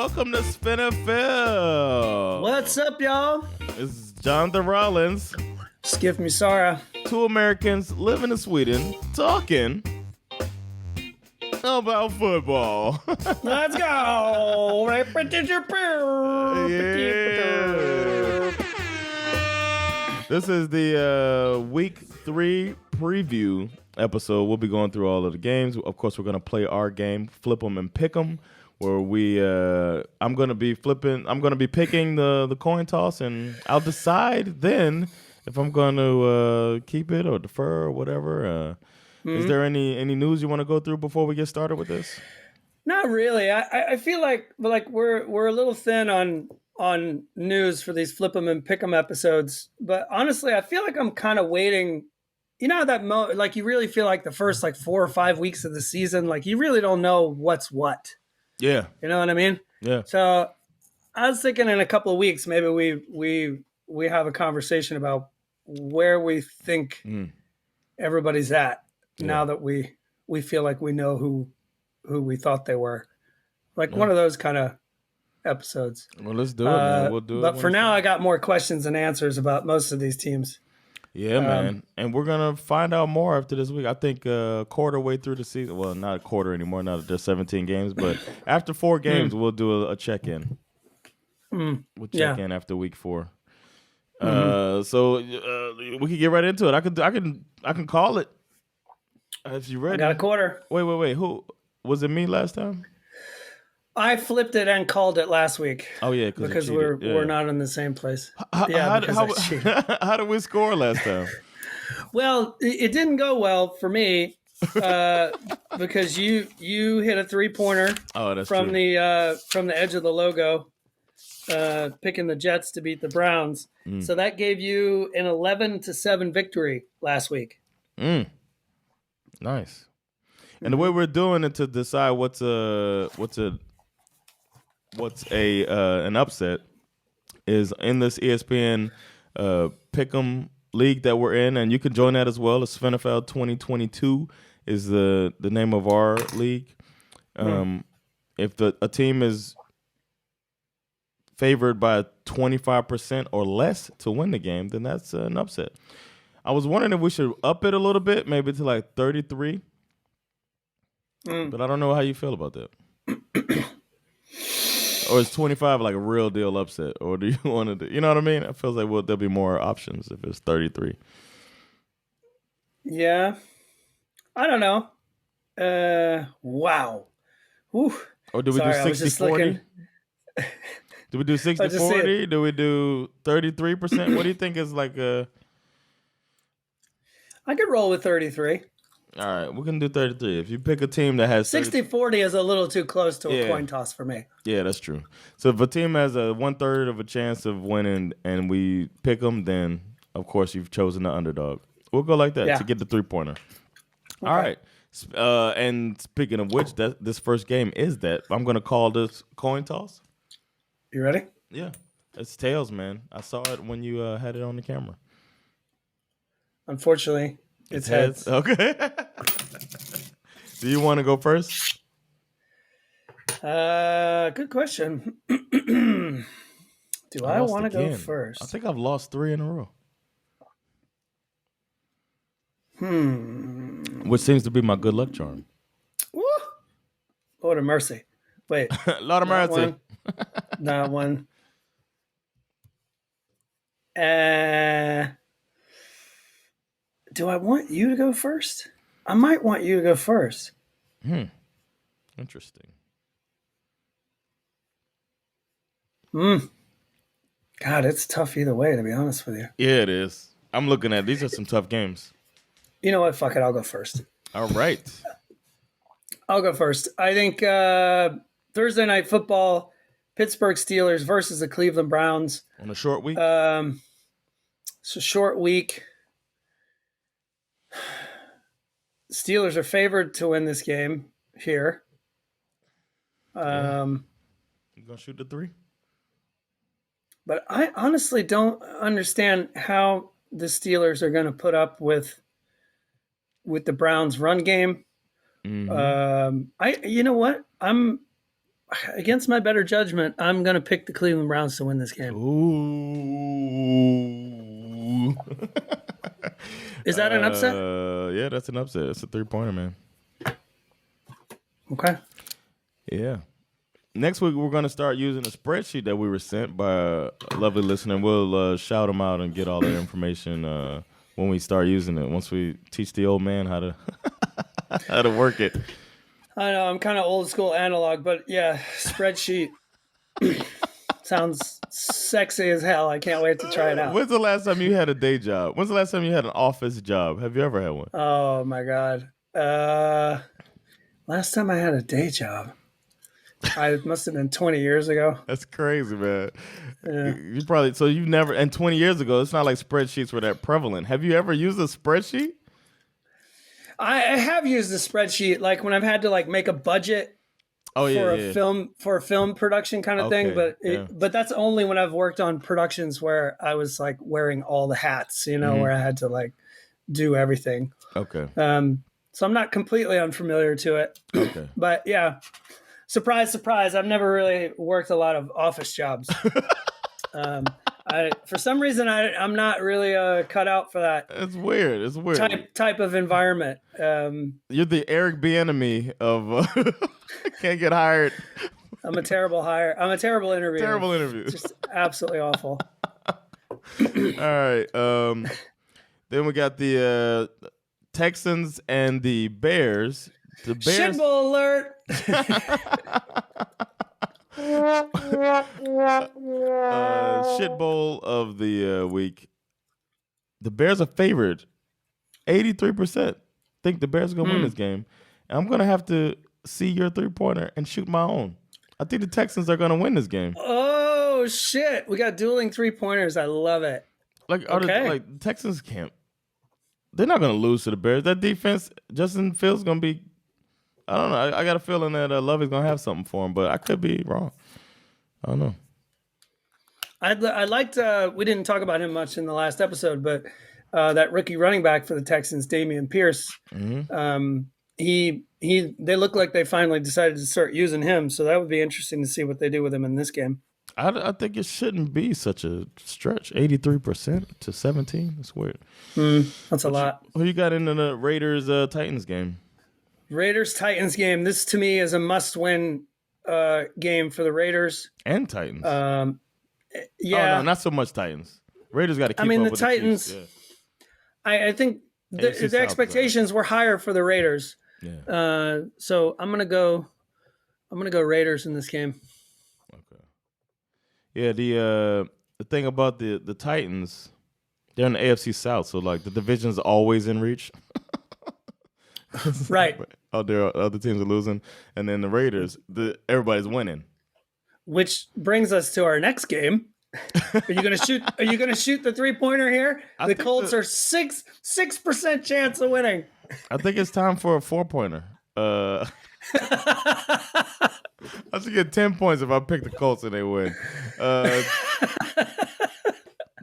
welcome to SveNFL. What's up, y'all? This is Jonathan Rollins. Schif me Sarah. Two Americans living in Sweden talking about football. Let's go. This is the week 3 preview episode. We'll be going through all of the games. Of course, we're going to play our game, Flip 'em and Pick 'em, where I'm going to be picking the coin toss, and I'll decide then if I'm going to keep it or defer or whatever. Is there any news you want to go through before we get started with this? Not really. I feel like we're a little thin on news for these Flip 'em and Pick 'em episodes, but honestly, I feel like I'm kind of waiting. You know that like you really feel like the first 4 or 5 weeks of the season, like you really don't know what's what. Yeah. You know what I mean? Yeah. So I was thinking in a couple of weeks, maybe we have a conversation about where we think everybody's at now that we feel like we know who we thought they were. One of those kind of episodes. Well, let's do it, man. We'll do it. But for now, I got more questions than answers about most of these teams. Yeah, man. And we're going to find out more after this week. I think a quarter way through the season. Well, not a quarter anymore. Now that there's 17 games. But after 4 games, we'll do a check-in. We'll check in after week 4. So we can get right into it. I can call it. If you ready. I got a quarter. Wait. Who was it? Me last time? I flipped it and called it last week. Oh yeah, because we're not in the same place. How did we score last time? Well, it didn't go well for me because you hit a 3-pointer. Oh, that's from true. the edge of the logo, picking the Jets to beat the Browns. So that gave you an 11-7 victory last week. Nice. And the way we're doing it to decide what's an upset is in this ESPN Pick'em league that we're in, and you can join that as well. It's SveNFL 2022 is the name of our league. If a team is favored by 25% or less to win the game, then that's an upset. I was wondering if we should up it a little bit, maybe to 33. But I don't know how you feel about that. Or is 25 a real deal upset? Or do you want to do, you know what I mean? It feels like there'll be more options if it's 33. Yeah. I don't know. Wow. Whew. Or do we do 60-40? Do we do 60-40? Do we do 33%? What do you think is I could roll with 33. All right, we can do 33. If you pick a team that has 60-40 is a little too close to a coin toss for me. Yeah, that's true. So if a team has a 1/3 of a chance of winning and we pick them, then of course you've chosen the underdog. We'll go like that to get the 3-pointer. Okay. All right. And speaking of which, this first game is that. I'm going to call this coin toss. You ready? Yeah. It's tails, man. I saw it when you had it on the camera. Unfortunately, it's heads. Okay. Do you want to go first? Good question. Do I want to go first? I think I've lost 3 in a row. Which seems to be my good luck charm. Woo! Lord of mercy. Wait. Lord of mercy. Not one. Do I want you to go first? I might want you to go first. Interesting. God, it's tough either way, to be honest with you. Yeah, it is. I'm looking at these are some tough games. You know what? Fuck it. I'll go first. All right. I'll go first. I think Thursday Night Football, Pittsburgh Steelers versus the Cleveland Browns. On a short week? It's a short week. Steelers are favored to win this game here. You going to shoot the 3? But I honestly don't understand how the Steelers are going to put up with the Browns run game. You know what? I'm against my better judgment, I'm going to pick the Cleveland Browns to win this game. Ooh. Is that an upset? Yeah, that's an upset. It's a 3-pointer, man. Okay. Yeah. Next week, we're going to start using a spreadsheet that we were sent by a lovely listener. We'll shout them out and get all their information when we start using it. Once we teach the old man how to how to work it. I know, I'm kind of old school analog, but yeah, spreadsheet sounds sexy as hell. I can't wait to try it out. When's the last time you had a day job? When's the last time you had an office job? Have you ever had one? Oh my God. Last time I had a day job, I must have been 20 years ago. That's crazy, man. Yeah. You probably, so you've never, and 20 years ago, it's not like spreadsheets were that prevalent. Have you ever used a spreadsheet? I have used a spreadsheet, like when I've had to like make a budget for a film production kind of thing, but that's only when I've worked on productions where I was like wearing all the hats, where I had to like do everything. Okay. So I'm not completely unfamiliar to it. Okay. But yeah, surprise, surprise, I've never really worked a lot of office jobs. For some reason, I'm not really cut out for that. It's weird. It's weird. Type of environment. You're the Eric Bieniemy of can't get hired. I'm a terrible hire. I'm a terrible interviewer. Terrible interview. Just absolutely awful. All right. Then we got the Texans and the Bears. The Bears. Shit bowl alert. Shit bowl of the week. The Bears are favored. 83% think the Bears are going to win this game. And I'm going to have to see your 3-pointer and shoot my own. I think the Texans are going to win this game. Oh, shit. We got dueling 3-pointers. I love it. The Texans can't. They're not going to lose to the Bears. That defense, Justin Fields going to be, I don't know. I got a feeling that Lovey's going to have something for him, but I could be wrong. I don't know. I liked, we didn't talk about him much in the last episode, but that rookie running back for the Texans, Dameon Pierce, they look like they finally decided to start using him. So that would be interesting to see what they do with him in this game. I think it shouldn't be such a stretch. 83% to 17. That's weird. That's a lot. Who you got in the Raiders Titans game? Raiders Titans game. This to me is a must-win game for the Raiders and Titans. Yeah, no, not so much Titans. Raiders got to keep up with the Titans. The Chiefs, yeah. I think the expectations were higher for the Raiders. Yeah. So I'm gonna go Raiders in this game. Okay. Yeah, the thing about the Titans, they're in the AFC South, so like the division's always in reach. Right. Other teams are losing, and then the Raiders, everybody's winning. Which brings us to our next game. Are you gonna shoot the 3-pointer here? The Colts are 6% chance of winning. I think it's time for a 4-pointer. I should get 10 points if I pick the Colts and they win.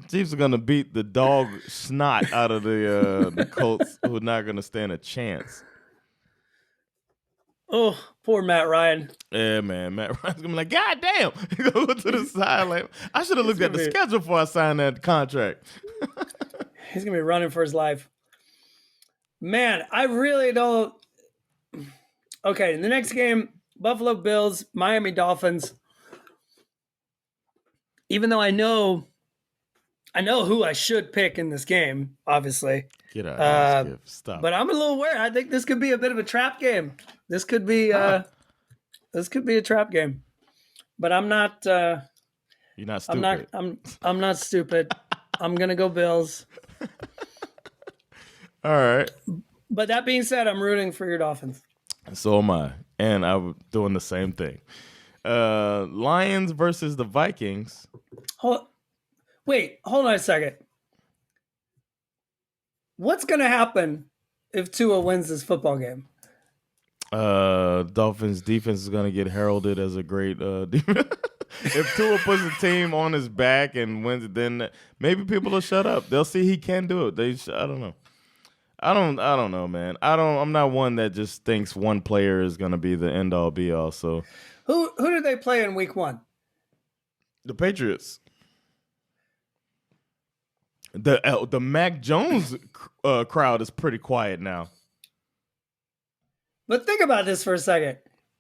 Chiefs are gonna beat the dog snot out of the Colts, who are not gonna stand a chance. Oh, poor Matt Ryan. Yeah, man. Matt Ryan's gonna be like, God damn! Go to the side like, I should have looked at the schedule before I signed that contract. He's gonna be running for his life. Man, I really don't. Okay, in the next game, Buffalo Bills, Miami Dolphins. Even though I know who I should pick in this game, obviously. Get out of here, Skip. Stop. But I'm a little worried. I think this could be a bit of a trap game. This could be a trap game. But I'm not You're not stupid. I'm not stupid. I'm gonna go Bills. All right. But that being said, I'm rooting for your Dolphins. So am I. And I'm doing the same thing. Lions versus the Vikings. Hold on a second. What's going to happen if Tua wins this football game? Dolphins defense is going to get heralded as a great defense. If Tua puts the team on his back and wins it, then maybe people will shut up. They'll see he can do it. I don't know. I don't know, man. I'm not one that just thinks one player is going to be the end all be all. So Who did they play in week 1? The Patriots. The Mac Jones crowd is pretty quiet now. But think about this for a second.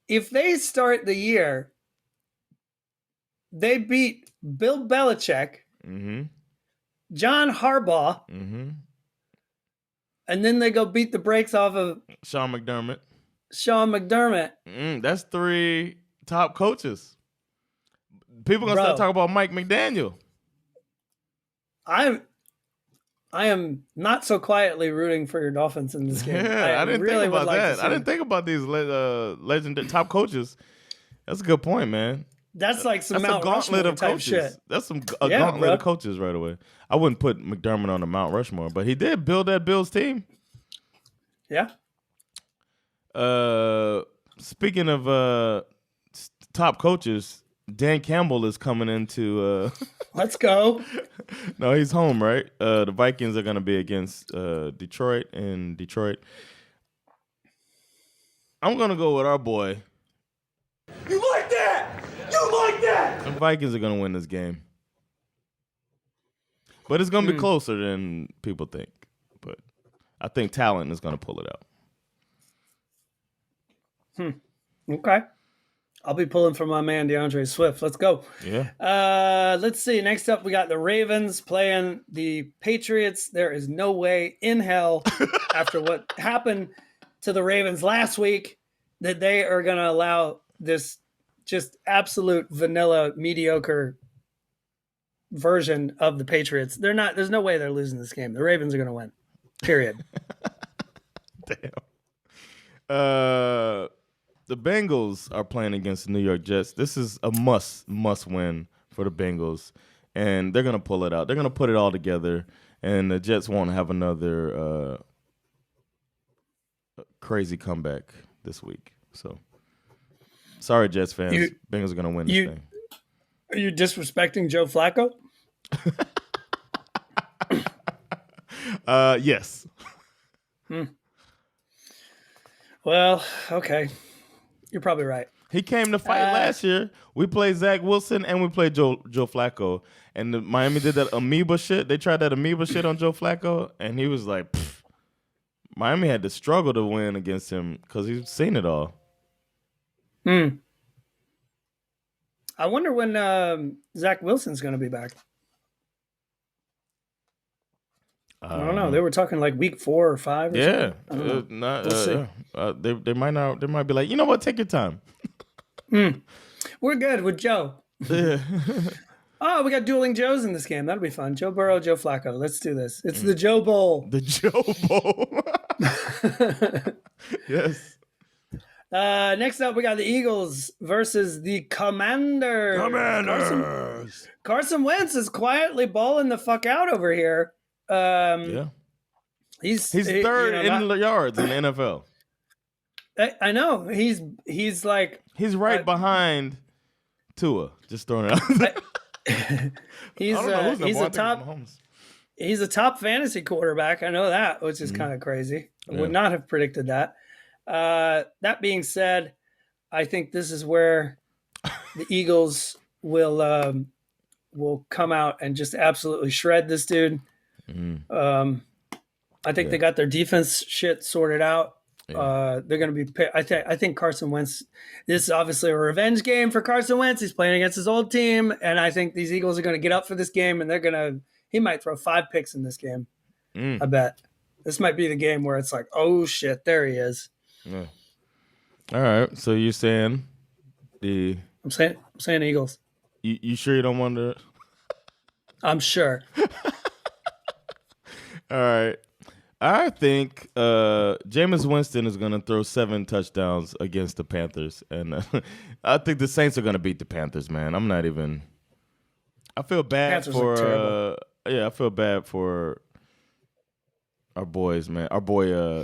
If they start the year, they beat Bill Belichick, John Harbaugh, and then they go beat the brakes off of Sean McDermott. That's 3 top coaches. People gonna start talking about Mike McDaniel. I am not so quietly rooting for your Dolphins in this game. Yeah, I didn't think about that. I didn't think about these legendary top coaches. That's a good point, man. That's like some Mount gauntlet of type coaches. Shit. That's some gauntlet of coaches right away. I wouldn't put McDermott on the Mount Rushmore, but he did build that Bills team. Yeah. Speaking of top coaches, Dan Campbell is coming into. Let's go. No, he's home, right? The Vikings are going to be against Detroit in Detroit. I'm going to go with our boy. You like that? You like that? The Vikings are going to win this game. But it's going to be closer than people think. But I think talent is going to pull it out. Okay. I'll be pulling for my man DeAndre Swift. Let's go. Yeah. Let's see. Next up, we got the Ravens playing the Patriots. There is no way in hell after what happened to the Ravens last week that they are going to allow this just absolute vanilla, mediocre version of the Patriots. They're not. There's no way they're losing this game. The Ravens are going to win. Period. Damn. The Bengals are playing against the New York Jets. This is a must win for the Bengals, and they're going to pull it out. They're going to put it all together, and the Jets won't have another crazy comeback this week. So, sorry, Jets fans. Bengals are going to win this thing. Are you disrespecting Joe Flacco? Yes. Well, okay. You're probably right. He came to fight last year. We played Zach Wilson and we played Joe Flacco. And Miami did that amoeba shit. They tried that amoeba shit on Joe Flacco, and he was like, pfft. Miami had to struggle to win against him because he's seen it all. I wonder when Zach Wilson's going to be back. I don't know. They were talking like week 4 or 5. Or something. We'll see. They might not. They might be like, you know what? Take your time. We're good with Joe. Yeah. Oh, we got dueling Joes in this game. That'll be fun. Joe Burrow, Joe Flacco. Let's do this. It's the Joe Bowl. The Joe Bowl. Yes. Next up, we got the Eagles versus the Commanders. Carson Wentz is quietly balling the fuck out over here. He's third in the yards in the NFL. I know. He's like he's right behind Tua. Just throwing it out. He's a top fantasy quarterback. I know that, which is kind of crazy. I would not have predicted that. That being said, I think this is where the Eagles will come out and just absolutely shred this dude. I think they got their defense shit sorted out. They're going to be. I think Carson Wentz. This is obviously a revenge game for Carson Wentz. He's playing against his old team, and I think these Eagles are going to get up for this game, and he might throw 5 picks in this game. I bet this might be the game where it's like, oh shit, there he is. Yeah. All right. So you're saying I'm saying Eagles. You sure you don't want to? I'm sure. All right. I think Jameis Winston is going to throw 7 touchdowns against the Panthers. And I think the Saints are going to beat the Panthers, man. I'm not even – I feel bad for I feel bad for our boys, man. Our boy I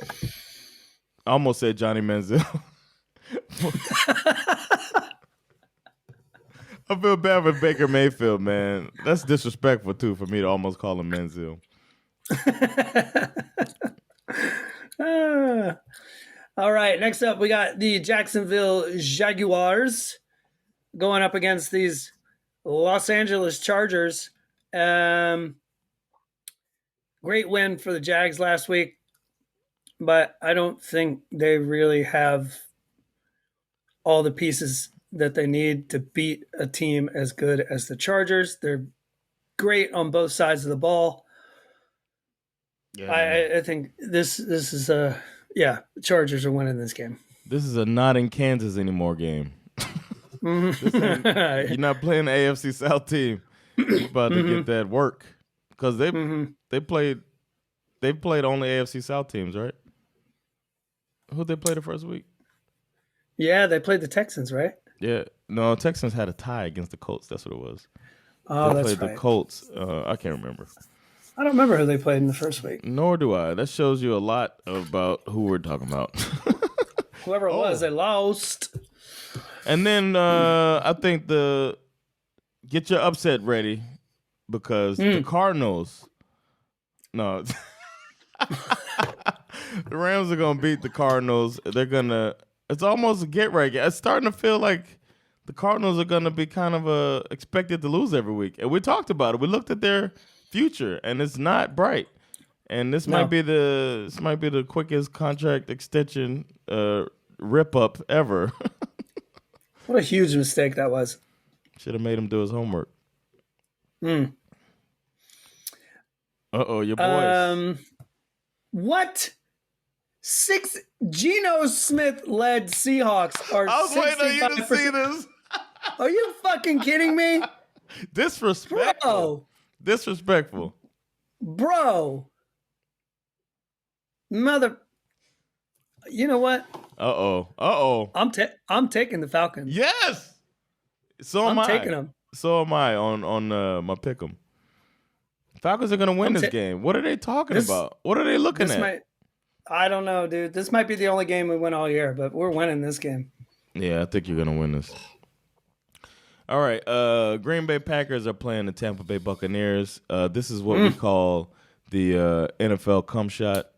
almost said Johnny Manziel. I feel bad for Baker Mayfield, man. That's disrespectful, too, for me to almost call him Manziel. All right, next up we got the Jacksonville Jaguars going up against these Los Angeles Chargers. Great win for the Jags last week, but I don't think they really have all the pieces that they need to beat a team as good as the Chargers. They're great on both sides of the ball. Yeah, I think this is the Chargers are winning this game. this is a not in Kansas anymore game. You're not playing the AFC South team. You're about to get that work because they played only AFC South teams, right? Who'd they play the first week? Yeah, they played the Texans, right? Yeah, no, Texans had a tie against the Colts. That's what it was. Oh, they that's played right. the Colts. I can't remember. I don't remember who they played in the first week. Nor do I. That shows you a lot about who we're talking about. Whoever it was, they lost. And then I think get your upset ready because the Cardinals. No, the Rams are gonna beat the Cardinals. They're gonna. It's almost a get right. It's starting to feel like the Cardinals are gonna be kind of expected to lose every week. And we talked about it. We looked at their future, and it's not bright. And this might be the quickest contract extension rip up ever. What a huge mistake that was. Should have made him do his homework. Uh-oh, your boys. What? 6 Geno Smith-led Seahawks are I was waiting on you to 65%. see this. Are you fucking kidding me? Disrespectful. Disrespectful. Bro. Mother. You know what? Uh-oh. I'm taking the Falcons. Yes. So am I. I'm taking them. So am I on my pick'em. Falcons are going to win this game. What are they talking about? What are they looking at? I don't know, dude. This might be the only game we win all year, but we're winning this game. Yeah, I think you're going to win this. All right. Green Bay Packers are playing the Tampa Bay Buccaneers. This is what we call the NFL cum shot.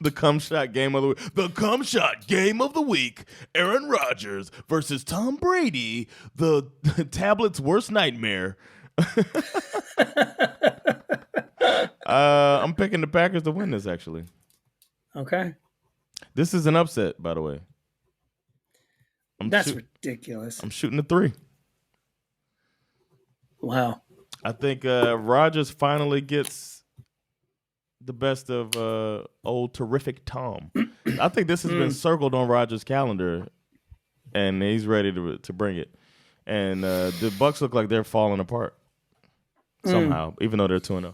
The cum shot game of the week. The cum shot game of the week. Aaron Rodgers versus Tom Brady, the tablet's worst nightmare. I'm picking the Packers to win this, actually. Okay. This is an upset, by the way. That's ridiculous. I'm shooting a 3. Wow. I think Rodgers finally gets the best of old terrific Tom. I think this has been circled on Rodgers' calendar, and he's ready to bring it. And the Bucs look like they're falling apart somehow, even though they're 2-0.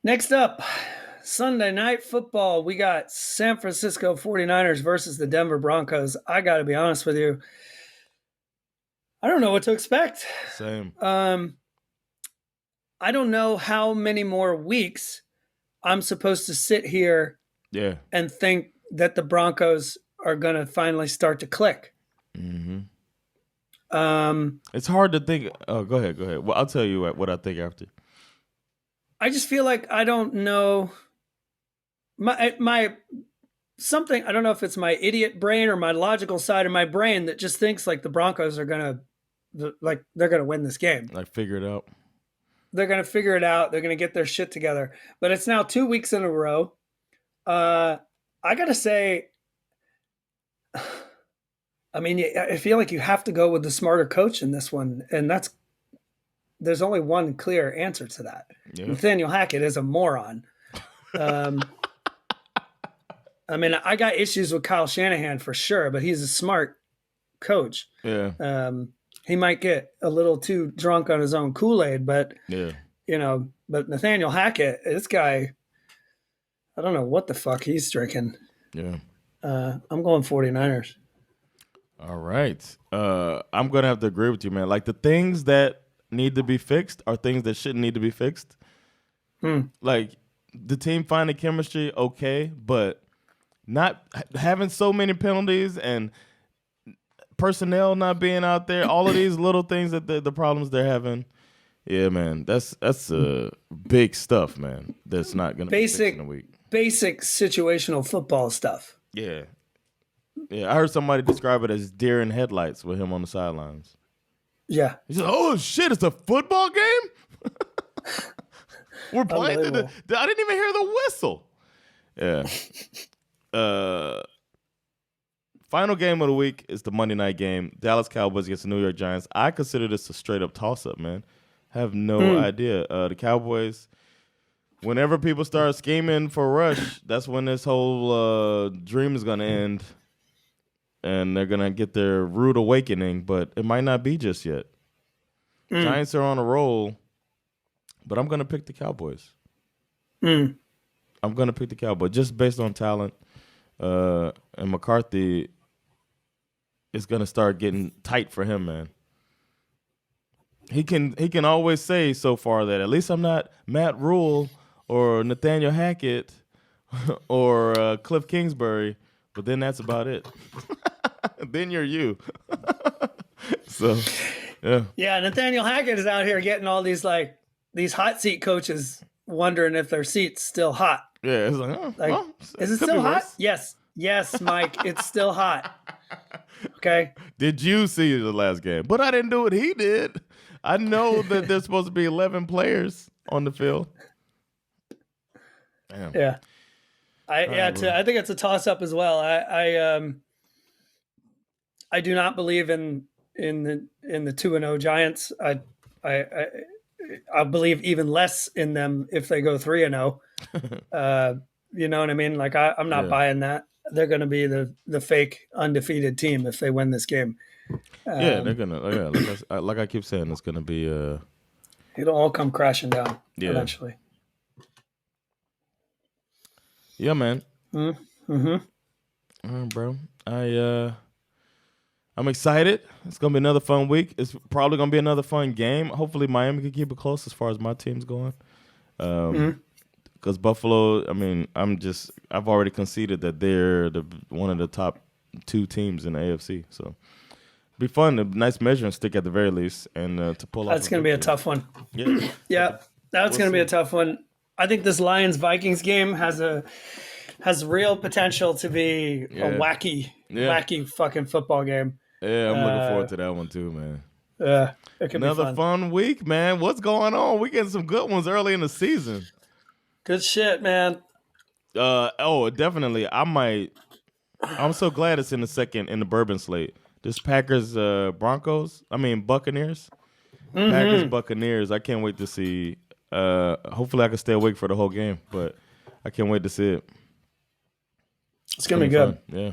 Next up, Sunday Night Football. We got San Francisco 49ers versus the Denver Broncos. I got to be honest with you. I don't know what to expect. Same. I don't know how many more weeks I'm supposed to sit here and think that the Broncos are going to finally start to click. Mm-hmm. It's hard to think. Oh, go ahead. Well, I'll tell you what I think after. I just feel like I don't know my something. I don't know if it's my idiot brain or my logical side of my brain that just thinks like the Broncos are gonna they're gonna win this game. Like figure it out. They're gonna figure it out. They're gonna get their shit together. But it's now 2 weeks in a row. I gotta say, I mean, I feel like you have to go with the smarter coach in this one, and there's only one clear answer to that. Yeah. Nathaniel Hackett is a moron. I mean, I got issues with Kyle Shanahan for sure, but he's a smart coach. Yeah. He might get a little too drunk on his own Kool-Aid, but but Nathaniel Hackett, this guy, I don't know what the fuck he's drinking. Yeah. I'm going 49ers. All right. I'm going to have to agree with you, man. Like the things that need to be fixed are things that shouldn't need to be fixed. Like the team finding chemistry, okay, but not having so many penalties and personnel not being out there, all of these little things that the problems they're having. Yeah, man, that's big stuff, man. That's not going to be fixed in a week. Basic situational football stuff. Yeah. Yeah, I heard somebody describe it as deer in headlights with him on the sidelines. Yeah. He said, "Oh shit, it's a football game. We're playing. I didn't even hear the whistle." Yeah. Final game of the week is the Monday night game. Dallas Cowboys against the New York Giants. I consider this a straight up toss up, man. Have no idea. The Cowboys. Whenever people start scheming for Rush, that's when this whole dream is gonna end. And they're going to get their rude awakening, but it might not be just yet. Giants are on a roll, but I'm going to pick the Cowboys. I'm going to pick the Cowboys just based on talent. And McCarthy is going to start getting tight for him, man. He can always say so far that at least I'm not Matt Rule or Nathaniel Hackett or Cliff Kingsbury, but then that's about it. Then you're you. So, yeah. Yeah, Nathaniel Hackett is out here getting all these hot seat coaches wondering if their seat's still hot. Yeah, it's like, well, is it still hot? Yes, Mike, it's still hot. Okay. Did you see the last game? But I didn't do what he did. I know that there's supposed to be 11 players on the field. Damn. Yeah. I think it's a toss up as well. I do not believe in the 2-0 Giants. I believe even less in them if they go 3-0. You know what I mean? Like I'm not buying that. They're going to be the fake undefeated team if they win this game. Yeah, they're gonna. Like I keep saying, it's gonna be. It'll all come crashing down eventually. Yeah, man. Mm-hmm. All right, bro. I'm excited. It's gonna be another fun week. It's probably gonna be another fun game. Hopefully, Miami can keep it close as far as my team's going. Because Buffalo, I mean, I've already conceded that they're one of the top 2 teams in the AFC. So, be fun. A nice measuring stick at the very least, and to pull off. That's gonna be a tough one. Yeah. Yeah, that's gonna be a tough one. I think this Lions-Vikings game has real potential to be a wacky fucking football game. Yeah, I'm looking forward to that one too, man. It can Another be fun week, man. What's going on? We getting some good ones early in the season. Good shit, man. Definitely. I'm so glad it's in the bourbon slate. This Buccaneers. Packers Buccaneers. I can't wait to see. Hopefully I can stay awake for the whole game, but I can't wait to see it. It's gonna be good. Fun. Yeah.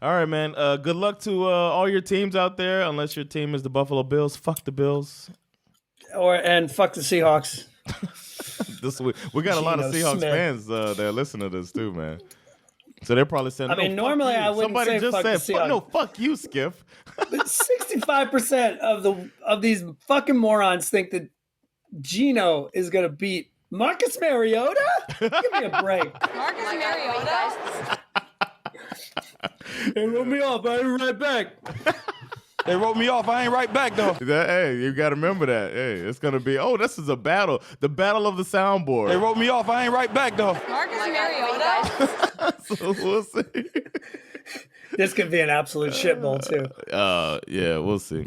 All right, man. Good luck to all your teams out there. Unless your team is the Buffalo Bills, fuck the Bills. And fuck the Seahawks. This week we got a lot of Seahawks fans that listen to this too, man. So they're probably saying, normally I wouldn't Somebody say just fuck said, the Seahawks. fuck you, Skiff. 65% of these fucking morons think that Geno is gonna beat Marcus Mariota. Give me a break. Marcus Mariota. They wrote me off. I ain't right back. They wrote me off. I ain't right back, though. Hey, you got to remember that. Hey, it's going to be, this is a battle. The battle of the soundboard. They wrote me off. I ain't right back, though. Marcus Mariota. So we'll see. This could be an absolute shitball, too. Yeah, we'll see.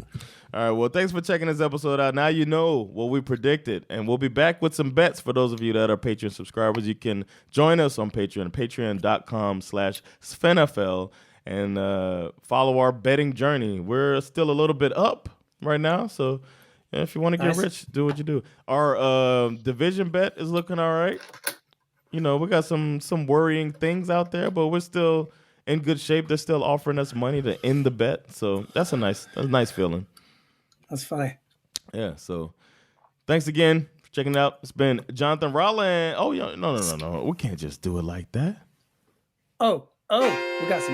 All right, well, thanks for checking this episode out. Now you know what we predicted, and we'll be back with some bets for those of you that are Patreon subscribers. You can join us on Patreon, patreon.com/SveNFL, and follow our betting journey. We're still a little bit up right now, so if you want to get rich, do what you do. Our division bet is looking all right. You know, we got some worrying things out there, but we're still in good shape. They're still offering us money to end the bet, so that's a nice feeling. That's funny. Yeah, so thanks again for checking it out. It's been Jonathan Rollins. Oh, yeah, no. We can't just do it like that. Oh, we got some.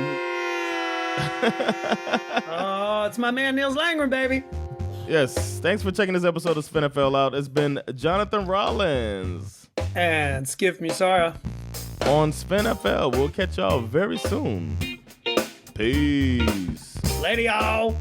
It's my man Niels Langren, baby. Yes, thanks for checking this episode of SveNFL out. It's been Jonathan Rollins. And Skip Musara. On SveNFL. We'll catch y'all very soon. Peace. Later, y'all.